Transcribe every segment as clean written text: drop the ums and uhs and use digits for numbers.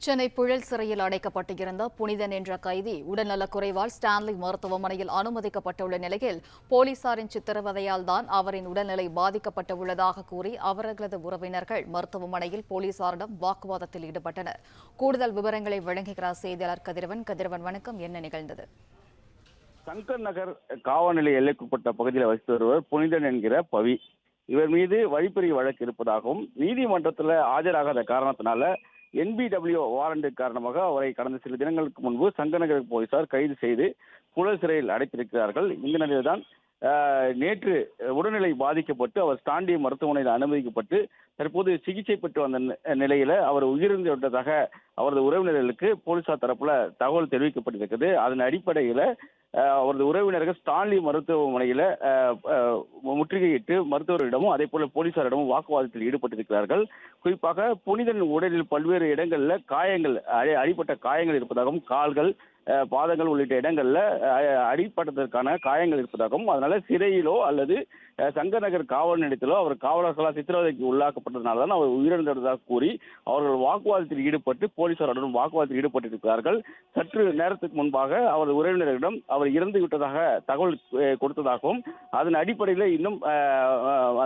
சென்னை புழல் சிறையில் அடைக்கப்பட்டிருந்த புனிதன் என்ற கைதி உடல்நலக்குறைவால் ஸ்டான்லி மருத்துவமனையில் அனுமதிக்கப்பட்டுள்ள நிலையில் போலீசாரின் சித்திரவதையால் தான் அவரின் உடல்நிலை பாதிக்கப்பட்டுள்ளதாக கூறி அவர்களது உறவினர்கள் மருத்துவமனையில் போலீசாரிடம் வாக்குவாதத்தில் ஈடுபட்டனர். கூடுதல் விவரங்களை வழங்குகிறார் செய்தியாளர் கதிரவன். கதிரவன், வணக்கம். என்ன நிகழ்ந்தது? சங்கர் நகர் காவல்நிலைய எல்லைக்குட்பட்ட பகுதியில் வசித்து வருவர் புனிதன் என்கிற பவி. இவர் மீது வழிப்பறி வழக்கு இருப்பதாகவும் நீதிமன்றத்தில் ஆஜராகாத காரணத்தினால NBW வாரண்ட் காரணமாக அவரை கடந்த சில தினங்களுக்கு முன்பு சங்கர் நகர் போலீசார் கைது செய்து புழல் சிறையில் அடைத்திருக்கிறார்கள். இந்த நிலையில்தான் நேற்று உடல்நிலை பாதிக்கப்பட்டு அவர் ஸ்டான்லி மருத்துவமனையில் அனுமதிக்கப்பட்டு தற்போது சிகிச்சை பெற்று வந்த நிலையில அவர் உயிரிழந்து விட்டதாக அவரது உறவினர்களுக்கு போலீசார் தரப்புல தகவல் தெரிவிக்கப்பட்டிருக்கிறது. அதன் அடிப்படையில அவரது உறவினர்கள் ஸ்டான்லி மருத்துவமனையில முற்றுகையிட்டு மருத்துவரிடமும் அதே போல போலீசாரிடமும் வாக்குவாதத்தில் ஈடுபட்டிருக்கிறார்கள். குறிப்பாக புனிதன் உடலில் பல்வேறு இடங்கள்ல காயங்கள், அடிப்பட்ட காயங்கள் இருப்பதாகவும், கால்கள், பாதங்கள் உள்ளிட்ட இடங்கள்ல அடிப்பட்டதற்கான காயங்கள் இருப்பதாகவும், அதனால சிறையிலோ அல்லது சங்கர் நகர் காவல் நிலையத்திலோ அவர் காவலர்களால் சித்திரவதைக்கு உள்ளாக்கப்பட்டதனால்தான் அவர் உயிரிழந்ததாக கூறி அவர்கள் வாக்குவாதத்தில் ஈடுபட்டு போலீசாருடன் வாக்குவாதத்தில் ஈடுபட்டிருக்கிறார்கள். சற்று நேரத்துக்கு முன்பாக அவரது உறவினர்களிடம் அவர் இறந்து விட்டதாக தகவல் கொடுத்ததாகவும், அதன் அடிப்படையில் இன்னும்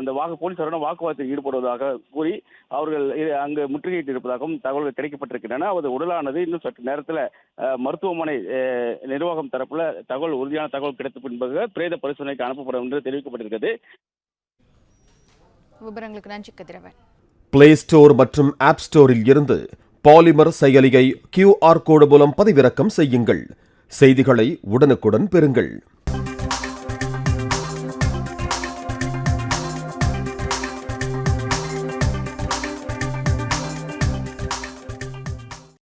அந்த போலீசாருடன் வாக்குவாதத்தில் ஈடுபடுவதாக கூறி அவர்கள் அங்கு முற்றுகையிட்டு இருப்பதாகவும் தகவல்கள் கிடைக்கப்பட்டிருக்கின்றன. அவரது உடலானது இன்னும் சற்று நேரத்தில் மருத்துவமனை நிர்வாகம் தரப்புல உறுதியான தகவல் கிடைத்த பின்பு பிரேத பரிசோதனைக்கு அனுப்பப்படும் என்று தெரிவிக்கப்பட்டிருக்கிறது. விவரங்களுக்கு நன்றி கதிரவன். பிளே ஸ்டோர் மற்றும் ஆப் ஸ்டோரில் இருந்து பாலிமர் செயலியை QR கோடு மூலம் பதிவிறக்கம் செய்யுங்கள். செய்திகளை உடனுக்குடன் பெறுங்கள்.